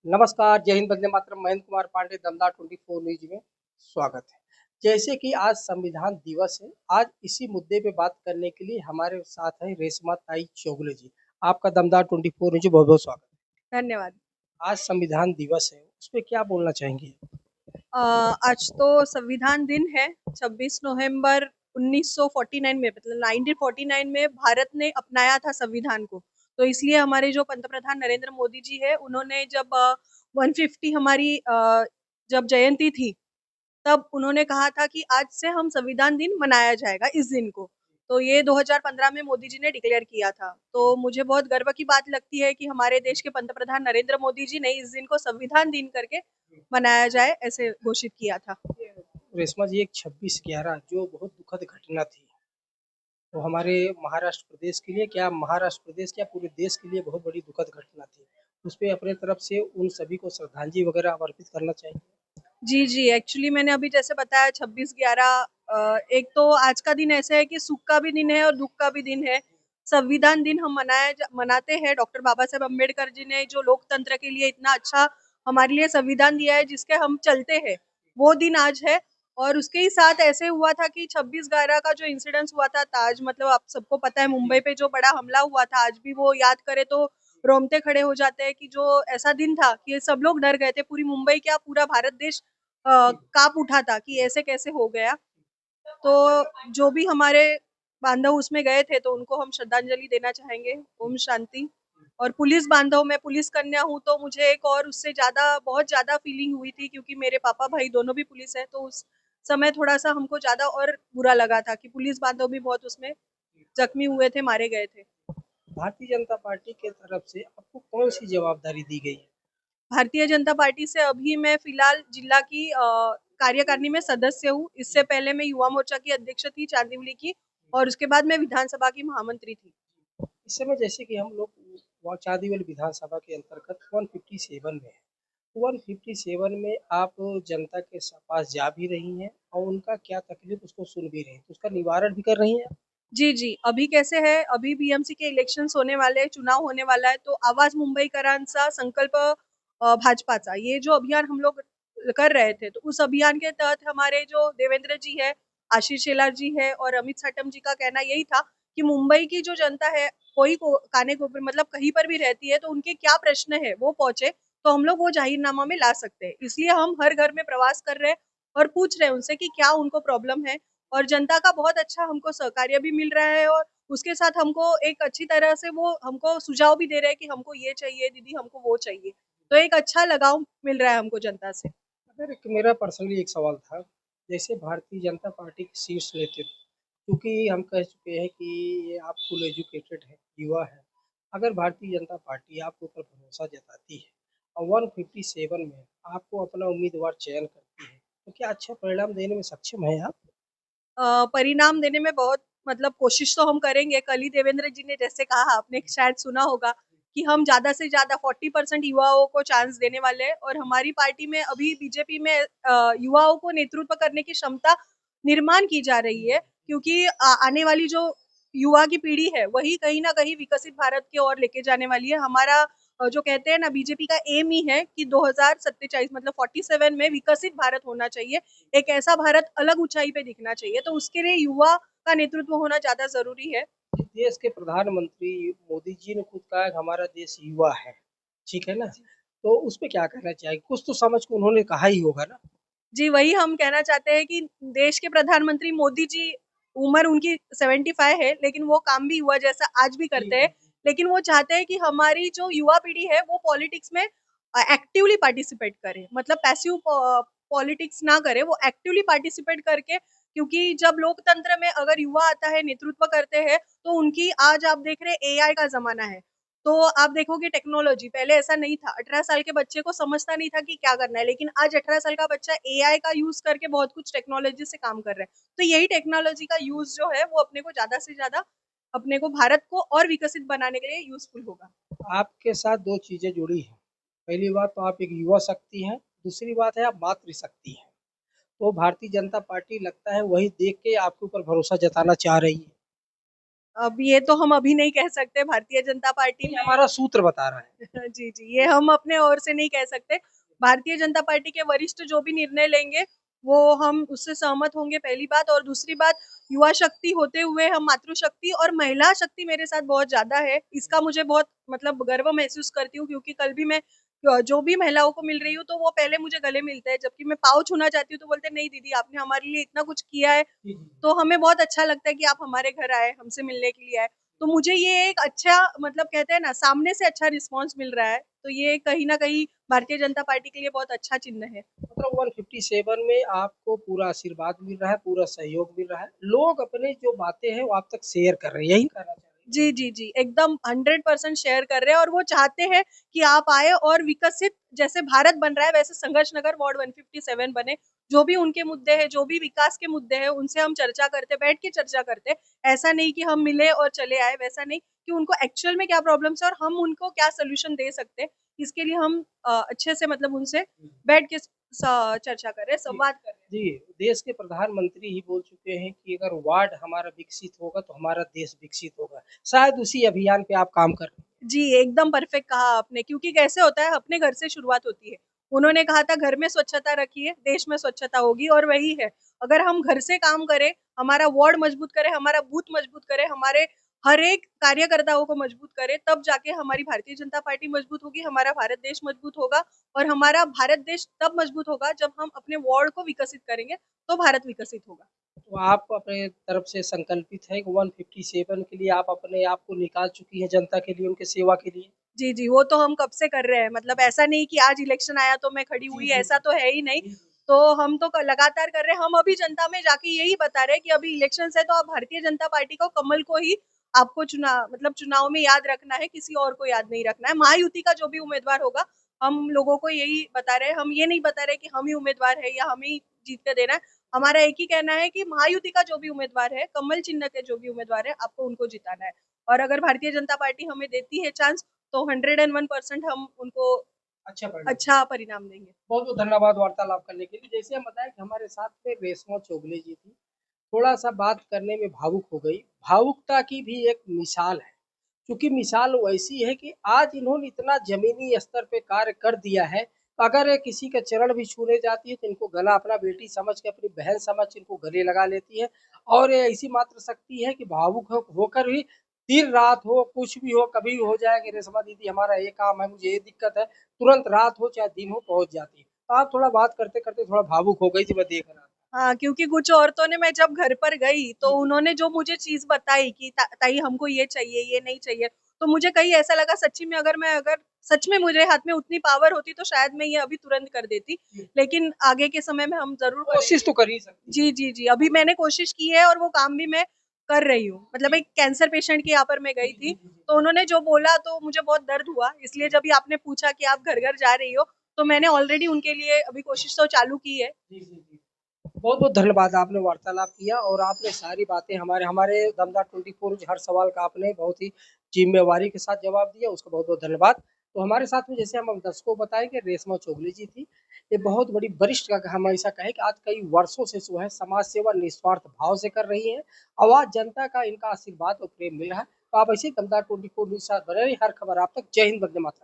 नमस्कार, जय हिंद, वंदे मातरम। महेंद्र कुमार पांडे, दमदार 24 न्यूज़ में स्वागत है। जैसे कि आज संविधान दिवस है, आज इसी मुद्दे पे बात करने के लिए हमारे साथ हैं रेशमा ताई चौगुले जी। आपका दमदार 24 न्यूज़ में बहुत-बहुत स्वागत है। धन्यवाद। आज संविधान दिवस है, उस पे क्या बोलना चाहेंगे? आज तो संविधान दिन है। 26 नवंबर 1949 में मतलब 1949 में भारत ने अपनाया था संविधान को। तो इसलिए हमारे जो पंतप्रधान नरेंद्र मोदी जी है, उन्होंने जब 150 हमारी जब जयंती थी, तब उन्होंने कहा था कि आज से हम संविधान दिन मनाया जाएगा इस दिन को। तो ये 2015 में मोदी जी ने डिक्लेयर किया था। तो मुझे बहुत गर्व की बात लगती है कि हमारे देश के पंतप्रधान नरेंद्र मोदी जी ने इस दिन को संविधान दिन करके मनाया जाए, ऐसे घोषित किया था। रेशमा जी, एक 26/11 जो बहुत दुखद घटना थी, वो हमारे महाराष्ट्र प्रदेश के लिए क्या महाराष्ट्र प्रदेश क्या पूरे देश के लिए बहुत बड़ी दुखद घटना थी। उस पे अपने तरफ से उन सभी को श्रद्धांजलि वगैरह आप अर्पित करना चाहेंगे? जी, जी। एक्चुअली मैंने अभी जैसे बताया 26/11 एक तो आज का दिन ऐसा है कि सुख का भी दिन है और दुःख का भी दिन है। संविधान दिन हम मनाते हैं। डॉक्टर बाबा साहेब अम्बेडकर जी ने जो लोकतंत्र के लिए इतना अच्छा हमारे लिए संविधान दिया है, जिसके हम चलते हैं, वो दिन आज है। और उसके ही साथ ऐसे हुआ था कि 26/11 का जो इंसिडेंस हुआ था ताज, मतलब आप सबको पता है मुंबई पे जो बड़ा हमला हुआ था, आज भी वो याद करें तो रोंगटे खड़े हो जाते हैं कि जो ऐसा दिन था कि सब लोग डर गए थे। पूरी मुंबई क्या पूरा भारत देश काँप उठा था कि ऐसे कैसे हो गया। तो जो भी हमारे बांधव उसमें गए थे, तो उनको हम श्रद्धांजलि देना चाहेंगे। ओम शांति। और पुलिस बांधव, मैं पुलिस कन्या हूँ, तो मुझे एक और उससे ज़्यादा बहुत ज़्यादा फीलिंग हुई थी क्योंकि मेरे पापा भाई दोनों भी पुलिस हैं, तो उस समय थोड़ा-सा हमको ज़्यादा और बुरा लगा था कि पुलिस बांधव भी बहुत उसमें ज़ख्मी हुए थे, मारे गए थे। भारतीय जनता पार्टी के तरफ से आपको कौन-सी जवाबदारी दी गई है? भारतीय जनता पार्टी से अभी मैं फिलहाल जिला की कार्यकारिणी में सदस्य हूँ। इससे पहले मैं युवा मोर्चा की अध्यक्ष थी चांदीवली की, और उसके बाद मैं विधानसभा की महामंत्री थी। इस समय जैसे कि हम लोग चांदीवली विधानसभा के अंतर्गत 157 में हैं। 157 में आप जनता के पास जा भी रही हैं और उनका क्या तकलीफ उसको सुन भी रही हैं, तो उसका निवारण भी कर रही हैं आप? जी, जी। अभी कैसे है, अभी बीएमसी के इलेक्शन्स होने वाले हैं, चुनाव होने वाला है, तो आवाज मुंबईकरांचा संकल्प भाजपाचा, ये जो अभियान हम लोग कर रहे थे, तो उस अभियान के तहत हमारे जो देवेंद्र जी है, आशीष शेलार जी है और अमित साटम जी का कहना यही था कि मुंबई की जो जनता है, कोई को काने को मतलब कहीं पर भी रहती है, तो उनके क्या प्रश्न है, वो पहुँचे, तो हम लोग वो जाहिरनामा में ला सकते हैं। इसलिए हम हर घर में प्रवास कर रहे हैं और पूछ रहे हैं उनसे कि क्या उनको प्रॉब्लम है। और जनता का बहुत अच्छा हमको सहकार्य भी मिल रहा है, और उसके साथ हमको एक अच्छी तरह से वो हमको सुझाव भी दे रहे हैं कि हमको ये चाहिए दीदी, हमको वो चाहिए। तो एक अच्छा लगाव मिल रहा है हमको जनता से। अगर एक मेरा पर्सनली एक सवाल था, जैसे भारतीय जनता पार्टी के शीर्ष नेतृत्व, क्योंकि हम कह चुके हैं कि ये आप फुल एजुकेटेड हैं, युवा हैं। अगर भारतीय जनता पार्टी आपके ऊपर भरोसा जताती है और 157 में आपको अपना उम्मीदवार चयन करती है, तो क्या अच्छा परिणाम देने में सक्षम हैं आप? परिणाम देने में बहुत मतलब कोशिश तो हम करेंगे। कल ही देवेंद्र जी ने जैसे कहा, आपने शायद सुना होगा कि हम ज़्यादा से ज़्यादा 40% युवाओं को चांस देने वाले हैं, और हमारी पार्टी में अभी बीजेपी में युवाओं को नेतृत्व करने की क्षमता निर्माण की जा रही है, क्योंकि आने वाली जो युवा की पीढ़ी है, वही कहीं न कहीं विकसित भारत की ओर लेके जाने वाली है। हमारा जो कहते हैं ना, बीजेपी का एम ही है कि 2047 मतलब 47 में विकसित भारत होना चाहिए। एक ऐसा भारत अलग ऊंचाई पे दिखना चाहिए, तो उसके लिए युवा का नेतृत्व होना ज्यादा जरूरी है। देश के प्रधानमंत्री मोदी जी ने खुद कहा है कि हमारा देश युवा है, ठीक है ना? तो उस पे क्या कहना चाहिए? कुछ तो समझ के उन्होंने कहा ही होगा ना? जी, वही हम कहना चाहते हैं कि देश के प्रधानमंत्री मोदी जी, उम्र उनकी 75 है, लेकिन वो काम भी युवा जैसा आज भी करते हैं। लेकिन वो चाहते हैं कि हमारी जो युवा पीढ़ी है, वो पॉलिटिक्स में एक्टिवली पार्टिसिपेट करे, मतलब पैसिव पॉलिटिक्स ना करे, वो एक्टिवली पार्टिसिपेट करके, क्योंकि जब लोकतंत्र में अगर युवा आता है, नेतृत्व करते हैं, तो उनकी आज आप देख रहे हैं एआई का ज़माना है। तो आप देखोगे टेक्नोलॉजी, पहले ऐसा नहीं था। 18 साल के बच्चे को समझता नहीं था कि क्या करना है, लेकिन आज 18 साल का बच्चा एआई का यूज़ करके बहुत कुछ टेक्नोलॉजी से काम कर रहा है। तो यही टेक्नोलॉजी का यूज़ जो है, वो अपने को ज़्यादा से ज़्यादा अपने को भारत को और विकसित बनाने के लिए यूज़फुल होगा। आपके साथ 2 चीज़ें जुड़ी हैं। पहली बात तो आप एक युवा शक्ति हैं, दूसरी बात है आप मातृशक्ति हैं। तो भारतीय जनता पार्टी लगता है वही देख के आपके ऊपर भरोसा जताना चाह रही है। अब ये तो हम अभी नहीं कह सकते, भारतीय जनता पार्टी नहीं, में हमारा सूत्र बता रहा है। जी, जी, ये हम अपने ओर से नहीं कह सकते। भारतीय जनता पार्टी के वरिष्ठ जो भी निर्णय लेंगे, वो हम उससे सहमत होंगे, पहली बात। और दूसरी बात, युवा शक्ति होते हुए हम मातृशक्ति और महिला शक्ति मेरे साथ बहुत ज़्यादा है। इसका मुझे बहुत मतलब गर्व महसूस करती हूँ, क्योंकि कल भी मैं जो भी महिलाओं को मिल रही हूँ, तो वो पहले मुझे गले मिलते हैं, जबकि मैं पाँव छूना चाहती हूँ, तो बोलते हैं, "नहीं दीदी, आपने हमारे लिए इतना कुछ किया है, जी, जी। तो हमें बहुत अच्छा लगता है कि आप हमारे घर आए, हमसे मिलने के लिए आए।" तो मुझे ये एक अच्छा मतलब कहते हैं ना, सामने से अच्छा रिस्पॉन्स मिल रहा है, तो ये कहीं न कहीं भारतीय जनता पार्टी के लिए बहुत अच्छा चिन्ह है। मतलब 157 में आपको पूरा आशीर्वाद मिल रहा है, पूरा सहयोग मिल रहा है। लोग अपने जो बातें हैं वो आप तक शेयर कर रहे हैं, यही कहना चाह रहे हैं? जी, जी, जी, एकदम 100% शेयर कर रहे हैं और वो चाहते हैं कि आप आए और विकसित जैसे भारत बन रहा है, वैसे संघर्ष नगर वार्ड 157 बने। जो भी उनके मुद्दे हैं, जो भी विकास के मुद्दे हैं, उनसे हम चर्चा करते, बैठ के चर्चा करते। ऐसा नहीं कि हम मिले और चले आए, वैसा नहीं, कि उनको एक्चुअल में क्या प्रॉब्लम्स है और हम उनको क्या सॉल्यूशन दे सकते हैं। इसके लिए हम अच्छे से मतलब उनसे बैठ के चर्चा कर रहे हैं, जी, संवाद कर रहे हैं। जी, देश के प्रधानमंत्री ही बोल चुके हैं कि अगर वार्ड हमारा विकसित होगा, तो हमारा देश विकसित होगा। शायद उसी अभियान पे आप काम कर रहे हैं। जी, एकदम परफेक्ट कहा आपने, क्योंकि कैसे होता है, अपने घर से शुरुआत होती है। उन्होंने कहा था घर में स्वच्छता रखिए, देश में स्वच्छता होगी, और वही है। अगर हम घर से काम करें, हमारा वार्ड मजबूत करें, हमारा बूथ मजबूत करें, हमारे हर एक कार्यकर्ताओं को मजबूत करें, तब जाके हमारी भारतीय जनता पार्टी मजबूत होगी, हमारा भारत देश मजबूत होगा। और हमारा भारत देश तब मजबूत होगा जब हम अपने वार्ड को विकसित करेंगे, तो भारत विकसित होगा। तो आप अपने तरफ से संकल्पित हैं कि 157 के लिए आप अपने आप को निकाल चुकी हैं जनता के लिए, उनकी सेवा के लिए? जी, जी, वो तो हम कब से कर रहे हैं। मतलब ऐसा नहीं कि आज इलेक्शन आया तो मैं खड़ी जी, हुई, जी, ऐसा जी। तो है ही नहीं। जी, जी। तो हम तो लगातार कर रहे हैं। हम अभी जनता में जाके यही बता रहे हैं कि अभी इलेक्शंस है, तो आप भारतीय जनता पार्टी को, कमल को ही आपको चुनाव में याद रखना है, किसी और को याद नहीं रखना है। महायुति का जो भी उम्मीदवार होगा, हम लोगों को यही बता रहे हैं। हम ये नहीं बता रहे कि हम ही उम्मीदवार है या हमें ही जीत के देना है। हमारा एक ही कहना है कि महायुति का जो भी उम्मीदवार है, कमल चिन्ह के जो भी उम्मीदवार है, आपको उनको जिताना है। और अगर भारतीय जनता पार्टी हमें देती है चांस, तो 101% हम उनको अच्छा परिणाम। अच्छा परिणाम देंगे। बहुत-बहुत धन्यवाद वार्तालाप करने के लिए। जैसे हम बताएँ कि हमारे साथ में रेशमा चौगले जी थी। थोड़ा-सा बात करने में भावुक हो गई। भावुकता की भी एक मिसाल है, क्योंकि मिसाल वैसी है कि आज इन्होंने इतना ज़मीनी स्तर पे कार्य कर दिया है, अगर ये किसी का चरण भी छूने जाती है, तो इनको गला अपना बेटी समझ के, अपनी बहन समझ के इनको गले लगा लेती है। और ये ऐसी मात्र शक्ति है कि भावुक होकर भी दिन-रात हो, कुछ भी हो, कभी भी हो जाए कि रेशमा दीदी हमारा ये काम है, मुझे ये दिक्कत है, तुरंत रात हो चाहे दिन हो पहुँच जाती है। तो आप थोड़ा बात करते-करते थोड़ा भावुक हो गई थी, मैं देख रहा था। हाँ, क्योंकि कुछ औरतों ने, मैं जब घर पर गई, तो जी, जी। उन्होंने जो मुझे चीज़ बताई कि ताई हमको ये चाहिए, ये नहीं चाहिए, तो मुझे कहीं ऐसा लगा सच्ची में, अगर सच में मुझे हाथ में उतनी पावर होती, तो शायद मैं ये अभी तुरंत कर देती। जी। लेकिन आगे के समय में हम ज़रूर कोशिश करेंगे। तो कर ही सकती हैं। जी, जी, जी। अभी मैंने कोशिश की है और वो काम भी मैं कर रही हूँ। मतलब जी। एक कैंसर पेशेंट के यहाँ पर मैं जी, गई जी, थी, जी, जी। तो उन्होंने जो बोला, तो मुझे बहुत दर्द हुआ। इसलिए जब ये आपने पूछा कि आप घर-घर जा रही हो, तो मैंने ऑलरेडी उनके लिए अभी कोशिश तो चालू की है। जी, जी, जी। बहुत-बहुत धन्यवाद आपने वार्तालाप किया और आपने सारी बातें हमारे हमारे दमदार 24 हर सवाल का आपने बहुत ही ज़िम्मेवारी के साथ जवाब दिया, उसका बहुत-बहुत धन्यवाद। तो हमारे साथ में जैसे हम दर्शकों को बताएँ कि रेशमा चौगले जी थी, ये बहुत बड़ी वरिष्ठ का हम ऐसा कहें कि आज कई वर्षों से जो है समाज सेवा निस्वार्थ भाव से कर रही हैं और आज जनता का इनका आशीर्वाद और प्रेम मिल रहा है। तो आप ऐसे ही दमदार 24 न्यूज़ के साथ बने रहिए, हर खबर आप तक। जय हिंद, वंदे मातरम।